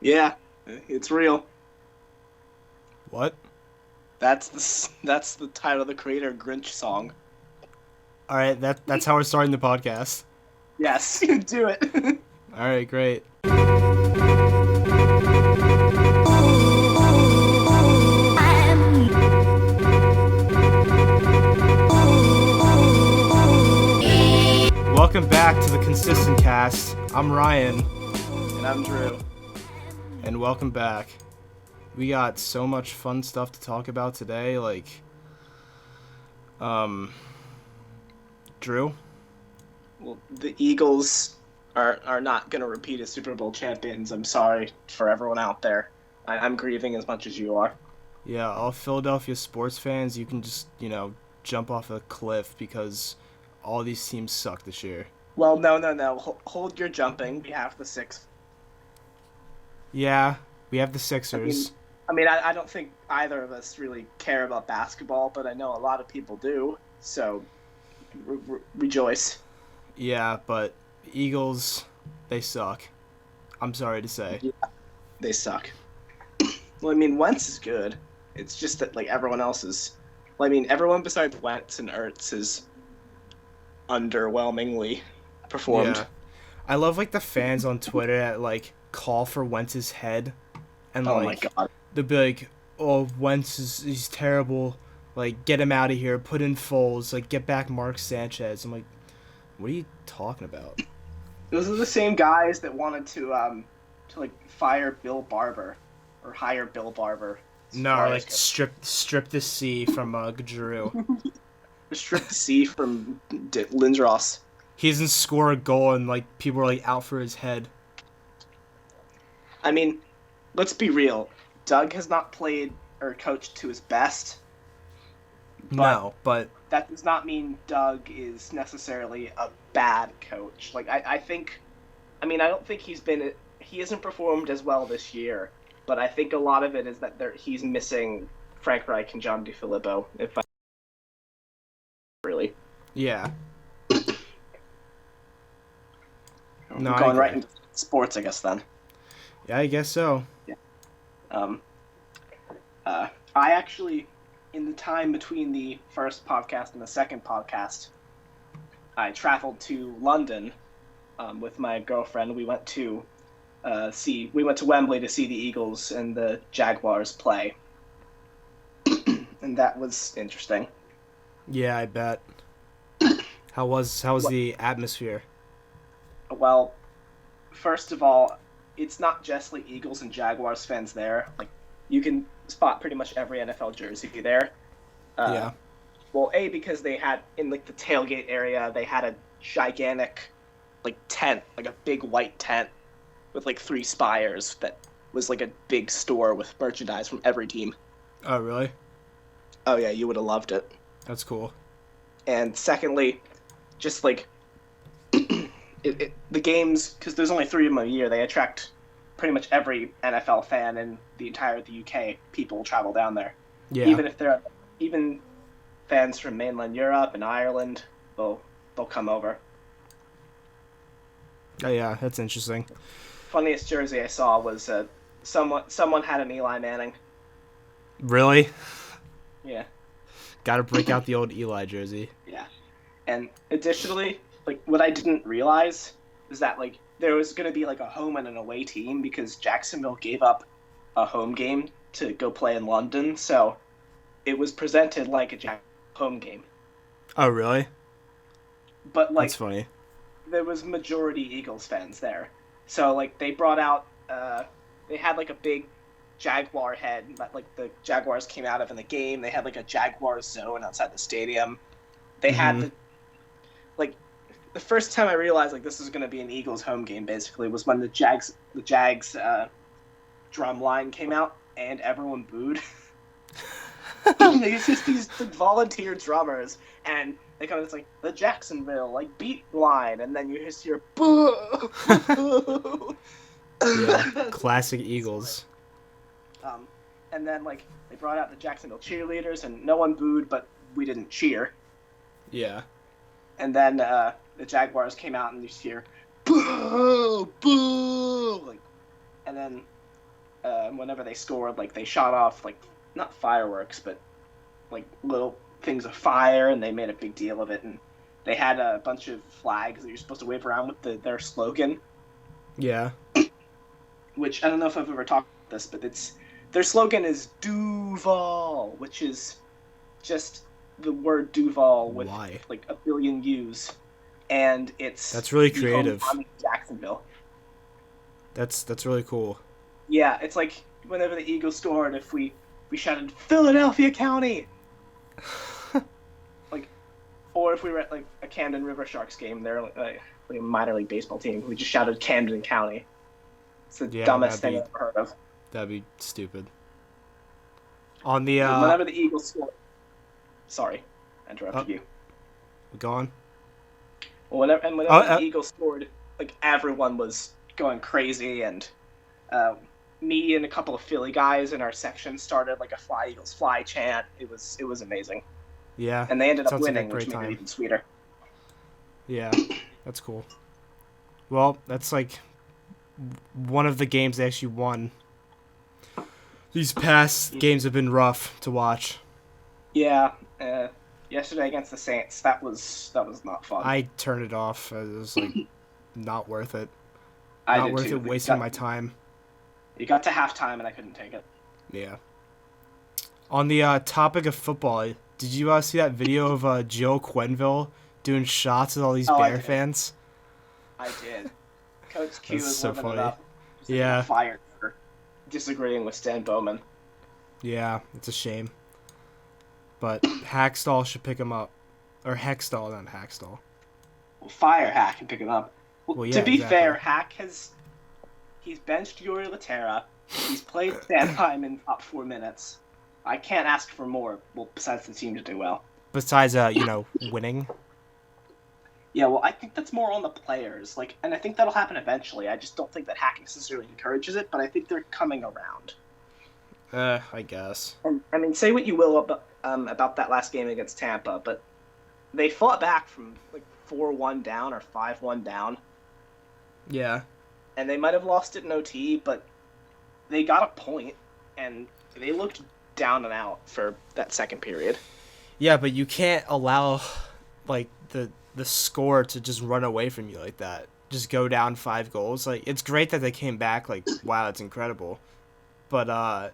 Yeah, it's real. What? That's the title of the Creator Grinch song. All right, that's how we're starting the podcast. Yes, do it. All right, great. Welcome back to the Consistent Cast. I'm Ryan. And I'm Drew. And welcome back. We got so much fun stuff to talk about today, Drew? Well, the Eagles are not going to repeat as Super Bowl champions. I'm sorry for everyone out there. I'm grieving as much as you are. Yeah, all Philadelphia sports fans, you can just, jump off a cliff because all these teams suck this year. Well, no. Hold your jumping. We have the six. Yeah, we have the Sixers. I don't think either of us really care about basketball, but I know a lot of people do. So, rejoice. Yeah, but Eagles, they suck. I'm sorry to say. Yeah, they suck. Well, Wentz is good. It's just that, everyone else is... everyone besides Wentz and Ertz is underwhelmingly performed. Yeah. I love, the fans on Twitter that, call for Wentz's head. And, oh, my God. They'll be like, oh, he's terrible. Get him out of here. Put in Foles. Get back Mark Sanchez. I'm like, what are you talking about? Those are the same guys that wanted to fire Bill Barber or hire Bill Barber. No, strip the C from Drew. Strip the C from Lindros. He doesn't score a goal and people are out for his head. Let's be real. Doug has not played or coached to his best. But that does not mean Doug is necessarily a bad coach. I don't think he hasn't performed as well this year, but I think a lot of it is that he's missing Frank Reich and John DeFilippo. Really. Yeah. No, going right into sports, I guess then. Yeah, I guess so. Yeah. I actually, in the time between the first podcast and the second podcast, I traveled to London with my girlfriend. We went to Wembley to see the Eagles and the Jaguars play, and that was interesting. Yeah, I bet. How was the atmosphere? Well, first of all, it's not just Eagles and Jaguars fans there. You can spot pretty much every NFL jersey there. Yeah. Well, because they had in the tailgate area, they had a gigantic tent, a big white tent with 3 spires that was a big store with merchandise from every team. Oh, really? Oh yeah, you would have loved it. That's cool. And secondly, just the games, because there's only 3 of them a year, they attract pretty much every NFL fan in the entire the UK. People travel down there. Yeah. Even fans from mainland Europe and Ireland, they'll come over. Oh yeah, that's interesting. Funniest jersey I saw was someone had an Eli Manning. Really? Yeah. Got to break out the old Eli jersey. Yeah. And additionally, what I didn't realize is that there was going to be a home and an away team because Jacksonville gave up a home game to go play in London, so it was presented like a home game. Oh, really? But that's funny. There was majority Eagles fans there, so they brought out they had a big Jaguar head that the Jaguars came out of in the game. They had a Jaguar zone outside the stadium. They had the first time I realized this was going to be an Eagles home game basically was when the Jags drum line came out and everyone booed. It's just these volunteer drummers and they come, it's the Jacksonville beat line, and then you just hear boo. Yeah, classic Eagles. And then they brought out the Jacksonville cheerleaders and no one booed, but we didn't cheer. Yeah. And then the Jaguars came out and you just hear boo. boo, boo, like, and then whenever they scored, like they shot off like not fireworks, but like little things of fire, and they made a big deal of it, and they had a bunch of flags that you're supposed to wave around with their slogan. Yeah. Which I don't know if I've ever talked about this, but their slogan is Duval, which is just the word Duval with like a billion U's, and that's really creative. Jacksonville. That's really cool. Yeah, it's like whenever the Eagles scored, if we shouted Philadelphia County, like, or if we were at like a Camden River Sharks game, they're like a minor league baseball team, we just shouted Camden County. It's the dumbest thing I've ever heard of. That'd be stupid. On the whenever the Eagles scored. Sorry, I interrupted you. Go on. Well, whenever the Eagles scored, like everyone was going crazy, and me and a couple of Philly guys in our section started like a Fly Eagles Fly chant. It was amazing. Yeah. And they ended up winning, which made it even sweeter. Yeah, that's cool. Well, that's like one of the games they actually won. These past games have been rough to watch. Yeah, yesterday against the Saints, that was not fun. I turned it off. It was like not worth it. Not worth it wasting my time. You got to halftime and I couldn't take it. Yeah. On the topic of football, did you see that video of Joe Quenneville doing shots with all these Bear fans? I did. Coach Q is so funny. It up. Yeah. Fired for disagreeing with Stan Bowman. Yeah, it's a shame. But Hackstall should pick him up. Or Hextall, not Hackstall. Well, fire Hack and pick him up. Well, yeah, to be fair, Hack he's benched Yuri Laterra. He's played Sandheim in top 4 minutes. I can't ask for more, well, besides the team to do well. Besides, winning? Yeah, well, I think that's more on the players. And I think that'll happen eventually. I just don't think that Hack necessarily encourages it, but I think they're coming around. I guess. And, I mean, say what you will about that last game against Tampa, but they fought back from 4-1 down or 5-1 down. Yeah. And they might have lost it in OT, but they got a point, and they looked down and out for that second period. Yeah, but you can't allow the score to just run away from you like that. Just go down 5 goals. It's great that they came back. Wow, that's incredible. But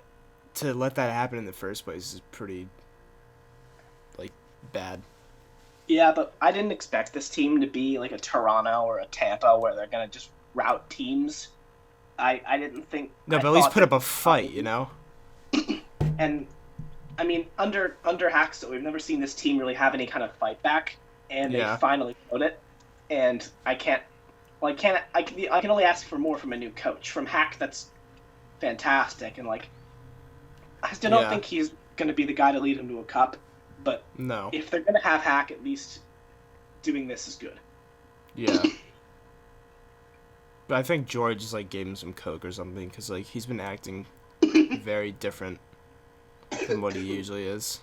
to let that happen in the first place is pretty bad. Yeah, but I didn't expect this team to be like a Toronto or a Tampa where they're gonna just rout teams. I didn't think. No, but at least put up a fight, you know. And I mean, under Hackstall, we've never seen this team really have any kind of fight back, and they finally showed it. And I can only ask for more from a new coach. From Hack, that's fantastic, and I still don't think he's gonna be the guy to lead him to a cup. But no, if they're gonna have Hack, at least doing this is good. Yeah. But I think George just gave him some coke or something, because he's been acting very different than what he usually is.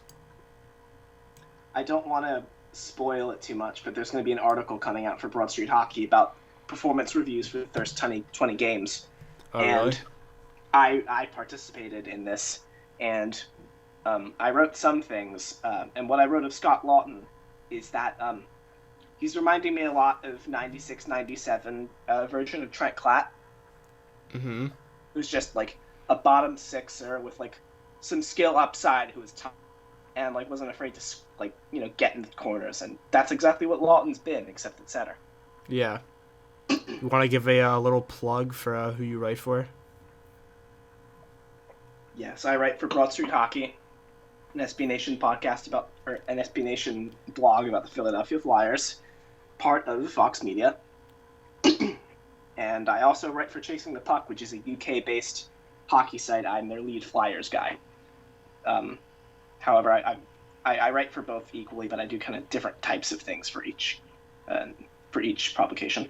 I don't want to spoil it too much, but there's going to be an article coming out for Broad Street Hockey about performance reviews for the first 20 games. Oh, and really? I participated in this, and I wrote some things, and what I wrote of Scott Lawton is that he's reminding me a lot of 96-97 version of Trent Klatt. Mm-hmm. Who's just a bottom sixer with some skill upside, who was tough and wasn't afraid to get in the corners, and that's exactly what Lawton's been, except at center. Yeah. You want to give a little plug for who you write for? Yes, I write for Broad Street Hockey, an SB Nation podcast or an SB Nation blog about the Philadelphia Flyers, part of Fox Media. And I also write for Chasing the Puck, which is a UK-based hockey site. I'm their lead Flyers guy. However, I write for both equally, but I do kind of different types of things for each publication.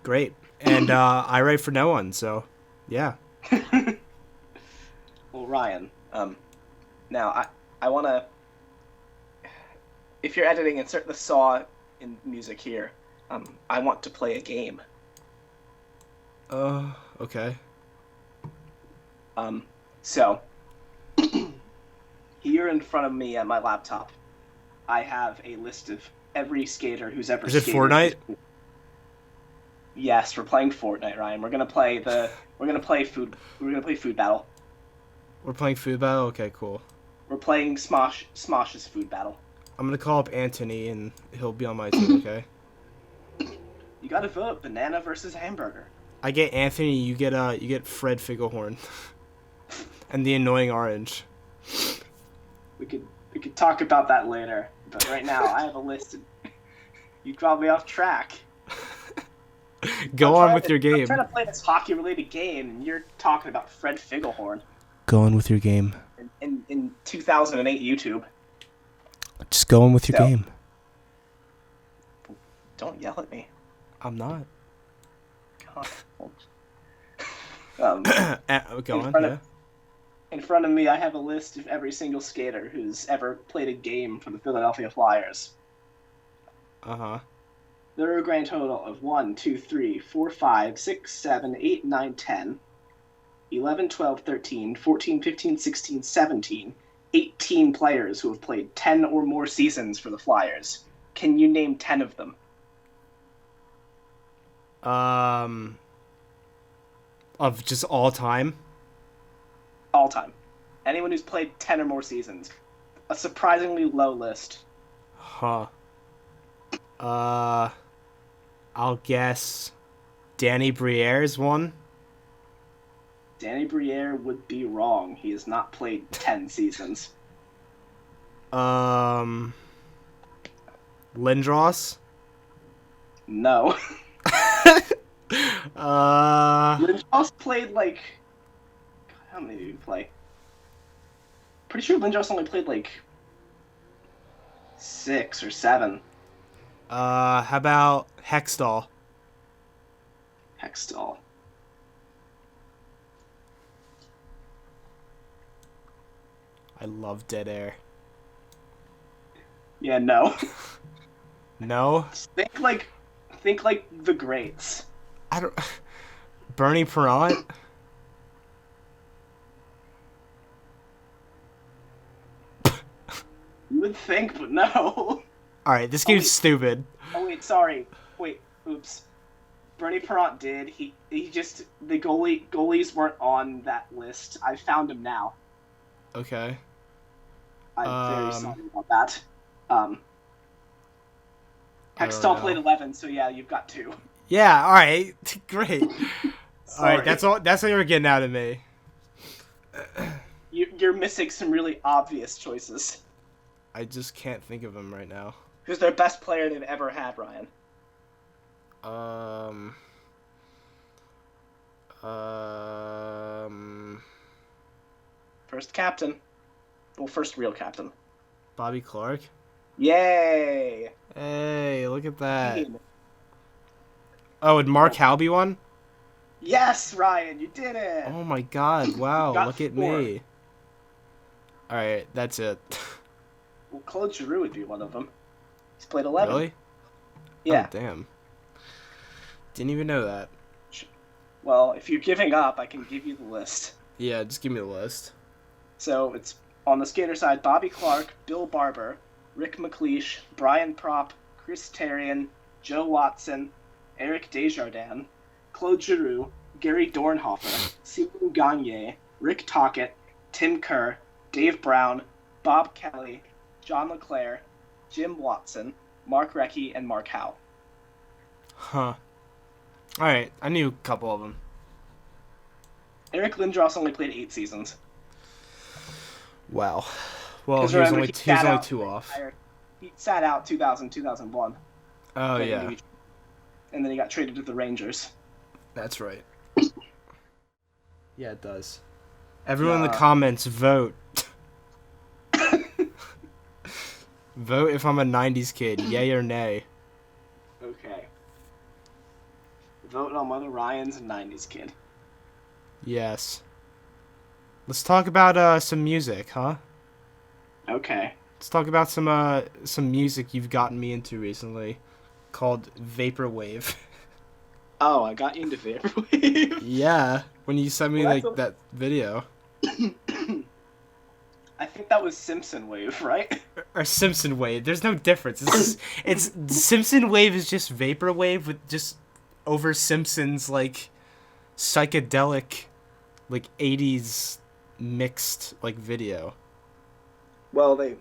Great. And I write for no one, so yeah. Well, Ryan, now I want to, if you're editing, insert the saw in music here. I want to play a game. Okay. So here in front of me at my laptop, I have a list of every skater who's ever Is it skated. Fortnite? Yes, we're playing Fortnite, Ryan. We're gonna play food battle. We're playing food battle? Okay, cool. We're playing Smosh's food battle. I'm gonna call up Anthony and he'll be on my team, okay? You gotta vote banana versus hamburger. I get Anthony, you get Fred Figglehorn. And the annoying orange. We could talk about that later, but right now I have a list. You brought me off track. Go on with your game. I'm trying to play this hockey-related game, and you're talking about Fred Figglehorn. Go on with your game. In 2008 YouTube. Just go on with your game. Don't yell at me. I'm not. God. Go on, yeah. In front of me, I have a list of every single skater who's ever played a game for the Philadelphia Flyers. Uh-huh. There are a grand total of 1, 2, 3, 4, 5, 6, 7, 8, 9, 10, 11, 12, 13, 14, 15, 16, 17, 18 players who have played 10 or more seasons for the Flyers. Can you name 10 of them? Of just all time? All time. Anyone who's played 10 or more seasons. A surprisingly low list. Huh. I'll guess Danny Briere's one. Danny Briere would be wrong. He has not played 10 seasons. Lindros? No. Lindros played like... God, how many did he play? Pretty sure Lindros only played like 6 or 7. How about Hextall? Hextall. I love Dead Air. Yeah, no. No? Think like the greats. I don't... Bernie Perrant? You would think, but no. Alright, this game's stupid. Oh wait, sorry. Wait, oops. Bernie Perrant did. He just the goalies weren't on that list. I found him now. Okay. I'm very sorry about that. Hextall played 11, so yeah, you've got 2. Yeah, alright. Great. Alright, that's all you're getting out of me. You're missing some really obvious choices. I just can't think of him right now. Who's their best player they've ever had, Ryan? First captain. Well, first real captain. Bobby Clark? Yay! Hey, look at that. Oh, and Mark Halby won? Yes, Ryan, you did it! Oh my god, wow, look at 4. me. Alright, that's it. Well, Claude Giroux would be one of them. He's played 11. Really? Yeah. Oh, damn. Didn't even know that. Well, if you're giving up, I can give you the list. Yeah, just give me the list. So, it's on the skater side, Bobby Clark, Bill Barber, Rick McLeish, Brian Propp, Chris Therien, Joe Watson, Eric Desjardins, Claude Giroux, Gary Dornhofer, Simon Gagne, Rick Tocchet, Tim Kerr, Dave Brown, Bob Kelly, John LeClaire, Jim Watson, Mark Recchi, and Mark Howe. Huh. Alright, I knew a couple of them. Eric Lindros only played 8 seasons. Wow. Well, he was only 2 off. He sat out 2000, 2001. Oh, yeah. And then he got traded to the Rangers. That's right. Yeah, it does. Everyone in the comments, vote. Vote if I'm a 90s kid, yay or nay. Okay. Vote on whether Ryan's a 90s kid. Yes. Let's talk about some music, huh? Okay. Let's talk about some music you've gotten me into recently. called Vaporwave. Oh, I got you into vaporwave. Yeah, when you sent me Well, that video. I think that was Simpson wave, right? Or Simpson Wave. There's no difference. It's Simpson Wave is just Vaporwave with just over Simpsons like psychedelic like 80s mixed like video. Well, they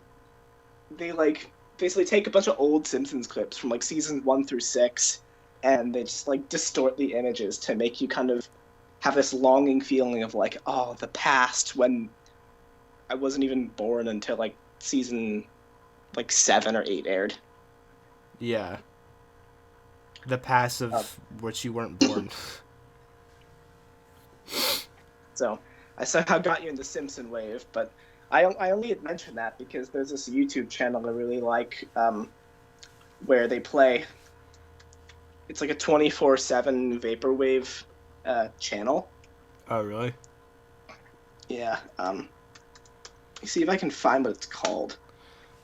like basically take a bunch of old Simpsons clips from like season 1 through 6, and they just like distort the images to make you kind of have this longing feeling of like, oh, the past, when I wasn't even born until like season like 7 or 8 aired. Yeah. The past of which you weren't born. So I somehow got you into Simpson Wave, but I only had mentioned that because there's this YouTube channel I really like, where they play. It's like a 24/7 vaporwave channel. Oh, really? Yeah. You see if I can find what it's called.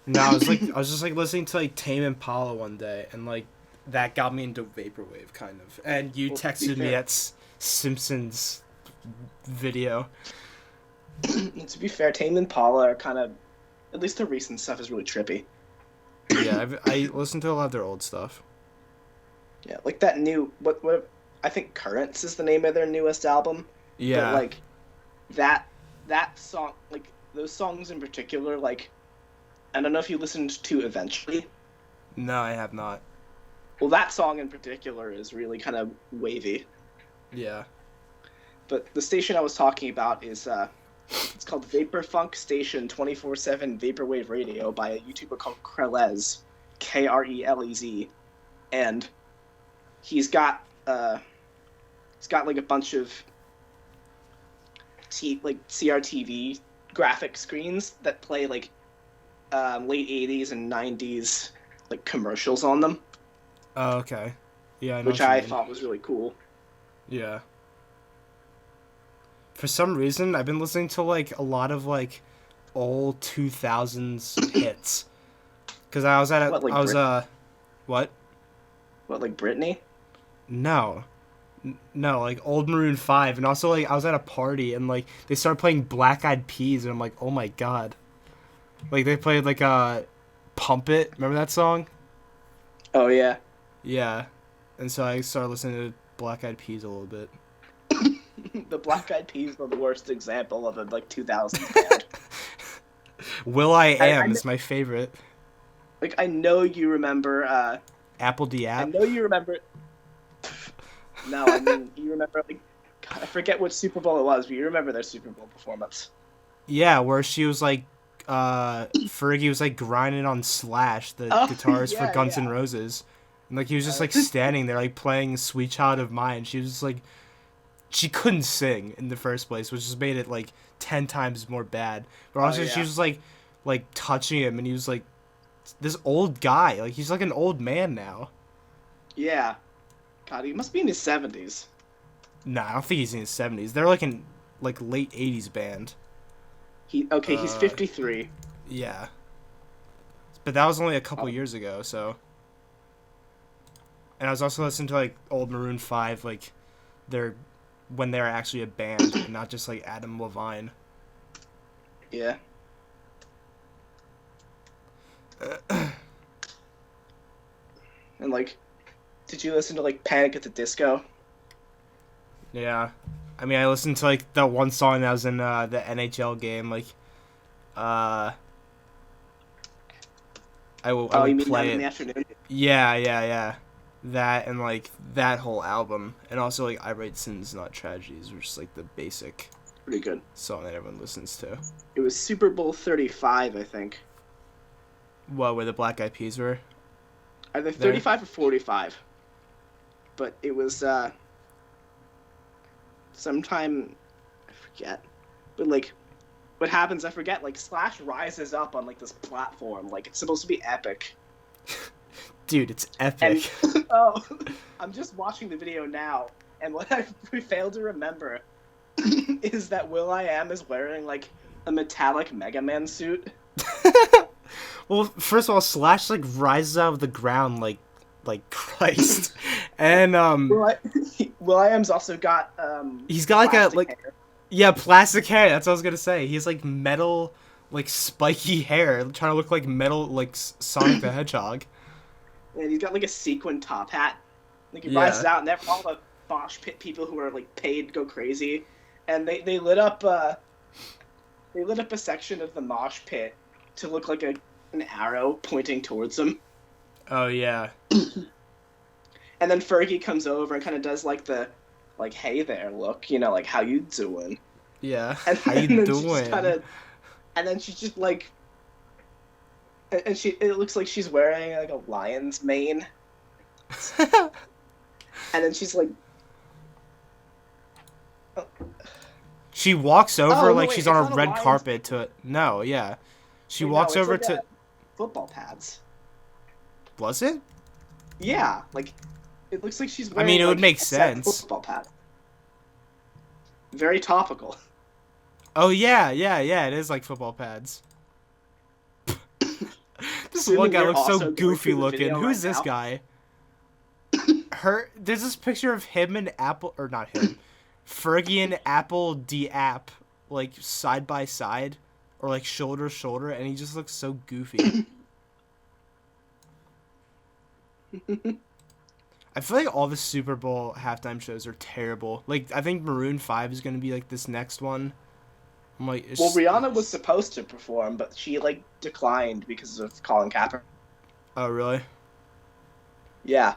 No, I was just like listening to like Tame Impala one day, and like that got me into vaporwave kind of. And you texted me that Simpsons video. To be fair, Tame Impala are kind of, at least the recent stuff is really trippy. Yeah, I listened to a lot of their old stuff. Yeah, like that new what I think Currents is the name of their newest album. Yeah. But like that song, like those songs in particular, like I don't know if you listened to Eventually. No, I have not. Well, that song in particular is really kind of wavy. Yeah. But the station I was talking about is it's called Vapor Funk Station 24/7 Vaporwave Radio by a YouTuber called Krelez, Krelez, and he's got like a bunch of CRTV graphic screens that play like late 80s and 90s like commercials on them. Oh, okay. Yeah, which I thought was really cool. Yeah. For some reason, I've been listening to like a lot of like old 2000s hits. Cuz I was at what? What, like Britney? No. No, like old Maroon 5, and also like I was at a party and like they started playing Black Eyed Peas and I'm like, "Oh my god." Like they played like Pump It. Remember that song? Oh yeah. Yeah. And so I started listening to Black Eyed Peas a little bit. The Black Eyed Peas are the worst example of a like 2000s band. Will I Am is my favorite. Like I know you remember Apple D App. I know you remember. No, I mean you remember like God, I forget which Super Bowl it was, but you remember their Super Bowl performance. Yeah, where she was like Fergie was like grinding on Slash, the guitarist for Guns N' Roses. And like he was just like standing there like playing Sweet Child of Mine. She was just like she couldn't sing in the first place, which just made it like 10 times more bad. But also she was like touching him and he was like this old guy. Like he's like an old man now. Yeah. God, he must be in his 70s. Nah, I don't think he's in his 70s. They're like in like late 80s band. He's 53. Yeah. But that was only a couple years ago, so. And I was also listening to like old Maroon 5, like when they're actually a band and not just like Adam Levine. Yeah. And like, did you listen to like Panic at the Disco? Yeah. I mean, I listened to like that one song that was in the NHL game, like I will play it in the afternoon? Yeah. That and like that whole album, and also like I Write Sins Not Tragedies, which is like the basic pretty good song that everyone listens to. It was Super Bowl 35, I think. What, where the Black Eyed Peas were? Either 35 or 45. But it was sometime I forget. But like what happens, I forget, like Slash rises up on like this platform, like it's supposed to be epic. Dude, it's epic. And, I'm just watching the video now, and what I failed to remember is that will.i.am is wearing like a metallic Mega Man suit. Well, first of all, Slash like rises out of the ground like like Christ. And Will.i.am's also got he's got like a plastic like hair. yeah, plastic hair. That's what I was gonna say. He has like metal, like spiky hair, trying to look like metal, like Sonic the Hedgehog. And he's got like a sequin top hat. Like he rises Yeah. out, and all the mosh pit people who are like paid go crazy, and they lit up a section of the mosh pit to look like an arrow pointing towards him. Oh yeah. And then Fergie comes over and kind of does like the hey there look, you know, like how you doing? Yeah. And, How you then doing? And then she's just like, and it looks like she's wearing like a lion's mane. And then she's like, She walks over no, like wait, she's it's on not a a red lion's carpet to it. No, yeah. She wait, walks no, it's over like to. football pads. Was it? Yeah, like it looks like she's I wearing. mean, it would like, make a set sense. Football pad. Very topical. Oh yeah, yeah, yeah. It is like football pads. This Assuming one guy we're looks so also going goofy through the looking. video Who's right this now. guy? There's this picture of him and Apple, or not him, Fergie and Apple App, like side by side, or like shoulder to shoulder, and he just looks so goofy. I feel like all the Super Bowl halftime shows are terrible. Like, I think Maroon 5 is gonna be like this next one. I'm like, Well, Rihanna was supposed to perform, but she like declined because of Colin Kaepernick. Oh really? Yeah.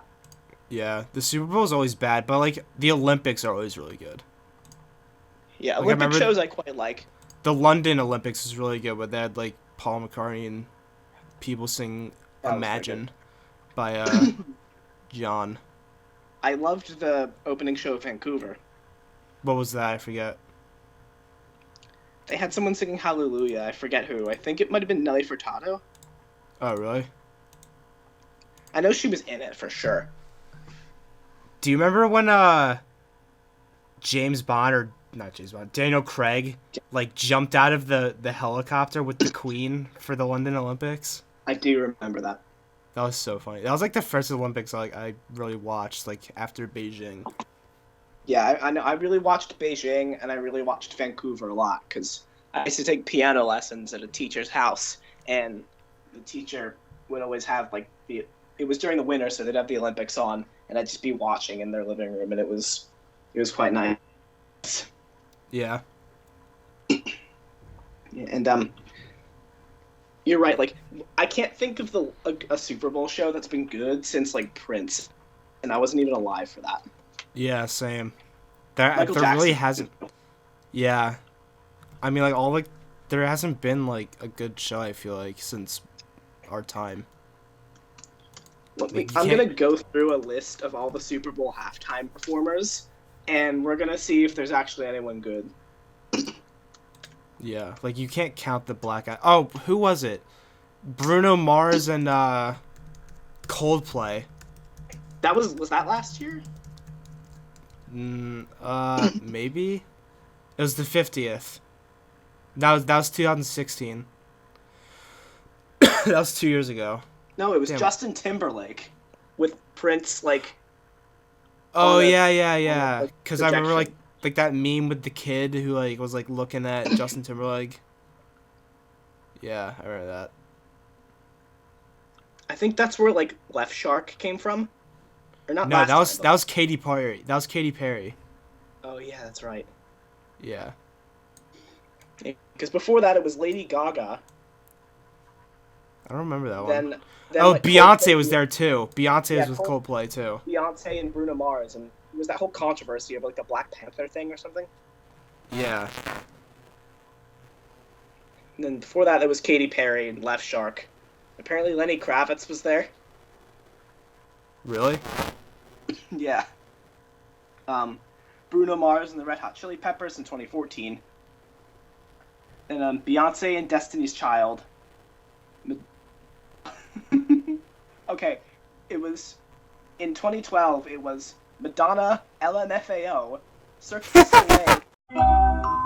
Yeah, the Super Bowl is always bad, but like the Olympics are always really good. Yeah, Like, I Olympic remember shows I quite like. The London Olympics is really good, but they had like Paul McCartney and people sing That was "Imagine" by John. I loved the opening show of Vancouver. What was that? I forget. They had someone singing Hallelujah. I forget who. I think it might have been Nelly Furtado. Oh really? I know she was in it for sure. Do you remember when James Bond, or not James Bond, Daniel Craig, like jumped out of the helicopter with the Queen for the London Olympics? I do remember that. That was so funny. That was like the first Olympics I really watched, like after Beijing. Yeah, I know. I really watched Beijing and I really watched Vancouver a lot because I used to take piano lessons at a teacher's house, and the teacher would always have like it was during the winter, so they'd have the Olympics on, and I'd just be watching in their living room, and it was quite nice. Yeah. And you're right. Like, I can't think of a Super Bowl show that's been good since like Prince, and I wasn't even alive for that. Yeah, same. There Michael really Jackson. hasn't. Yeah, I mean, like there hasn't been like a good show. I feel like since our time. Like, you I'm can't- gonna go through a list of all the Super Bowl halftime performers, and we're gonna see if there's actually anyone good. Yeah, like you can't count the black eye. Oh, who was it? Bruno Mars and Coldplay. That was that last year? Maybe. It was the 50th. That was 2016. That was 2 years ago. No, it was Damn. Justin Timberlake with Prince. Like, Oh on the- yeah. like, Because I remember projection. like that meme with the kid who like was like looking at Justin Timberlake. Yeah, I remember that. I think that's where like Left Shark came from, or not? No, last time, that was Katy Perry. That was Katy Perry. but- Oh yeah, that's right. Yeah. Because before that, it was Lady Gaga. I don't remember that one. Then Oh, like, Beyonce Coldplay- was there too. Beyonce Yeah, was with Coldplay too. Beyonce and Bruno Mars, and it was that whole controversy of like the Black Panther thing or something. Yeah. And then before that, it was Katy Perry and Left Shark. Apparently, Lenny Kravitz was there. Really? Yeah. Bruno Mars and the Red Hot Chili Peppers in 2014. And Beyonce and Destiny's Child. Okay, it was in 2012. It was Madonna, LMFAO, Cirque du Soleil.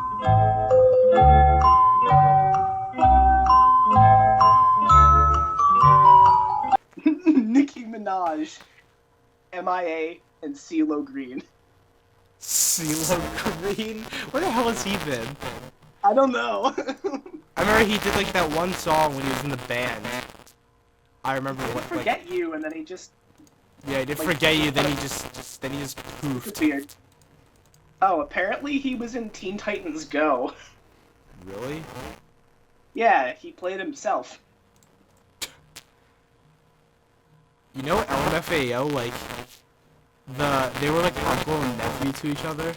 Nicki Minaj MIA, and CeeLo Green. CeeLo Green? Where the hell has he been? I don't know. I remember he did like that one song when he was in the band. I remember He did what Forget You, and then he just yeah, he did like, Forget You, then he just poofed. disappeared. Oh, apparently he was in Teen Titans Go. Really? Yeah, he played himself. You know LMFAO, like they were like uncle and nephew to each other?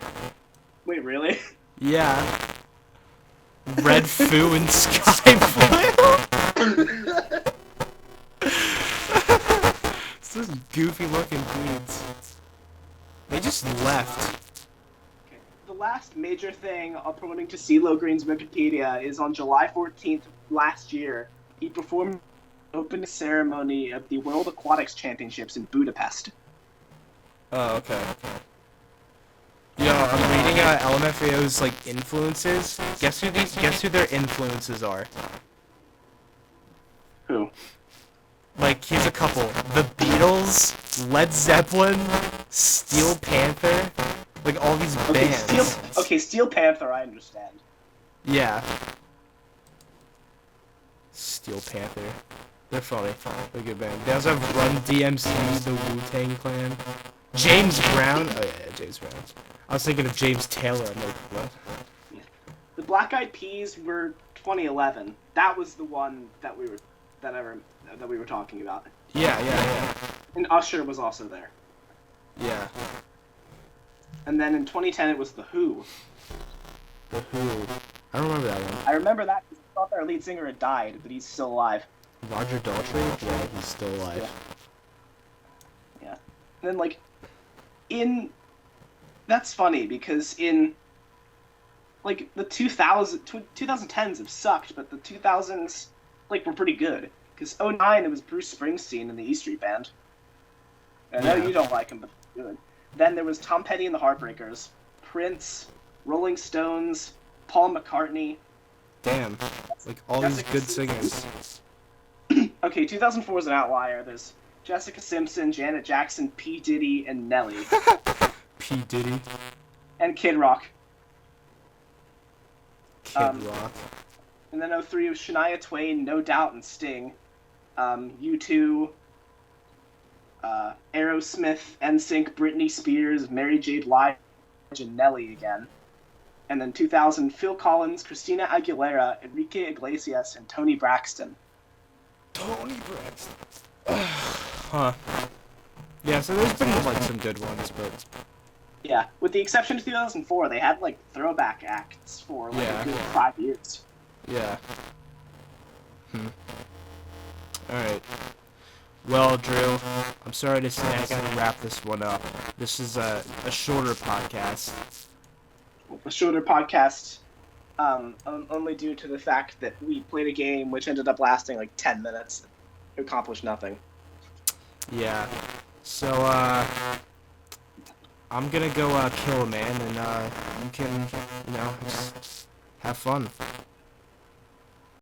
Wait, really? Yeah. Red Foo and Sky Blue. It's those goofy looking dudes. They just left. Okay. The last major thing according to CeeLo Green's Wikipedia is on July 14th last year, he performed the opening ceremony of the World Aquatics Championships in Budapest. Oh, okay. Yo, I'm reading LMFAO's like influences. Guess who their influences are? Who? Like, here's a couple. The Beatles, Led Zeppelin, Steel Panther, like all these bands. Steel Panther, I understand. Yeah. Steel Panther. They're funny. They're a good band. They also have Run DMC, the Wu-Tang Clan. James Brown. Oh yeah, James Brown. I was thinking of James Taylor. I'm like, what? Yeah. The Black Eyed Peas were 2011. That was the one that we were talking about. Yeah. And Usher was also there. Yeah. And then in 2010 it was The Who. The Who. I don't remember that one. I remember that because I thought their lead singer had died, but he's still alive. Roger Daltrey? Yeah, he's still alive. Yeah. And then, like, that's funny, because in, like, the 2010s have sucked, but the 2000s, like, were pretty good. Because 2009, it was Bruce Springsteen and the E Street Band. I know you don't like him, but they're good. Then there was Tom Petty and the Heartbreakers, Prince, Rolling Stones, Paul McCartney. Damn. Like, all these good singers. Okay, 2004 is an outlier. There's Jessica Simpson, Janet Jackson, P. Diddy, and Nelly. P. Diddy. And Kid Rock. Kid Rock. And then 03 was Shania Twain, No Doubt, and Sting. U2, Aerosmith, NSYNC, Britney Spears, Mary J. Blige, and Nelly again. And then 2000, Phil Collins, Christina Aguilera, Enrique Iglesias, and Toni Braxton. Toni Braxton. Huh. Yeah, so there's been like some good ones, but yeah, with the exception of 2004, they had like throwback acts for like a good 5 years. Yeah. Alright. Well, Drew, I'm sorry to say I gotta wrap this one up. This is a shorter podcast. A shorter podcast, only due to the fact that we played a game which ended up lasting like 10 minutes. It accomplished nothing. Yeah. So, I'm gonna go kill a man, and you can, just have fun.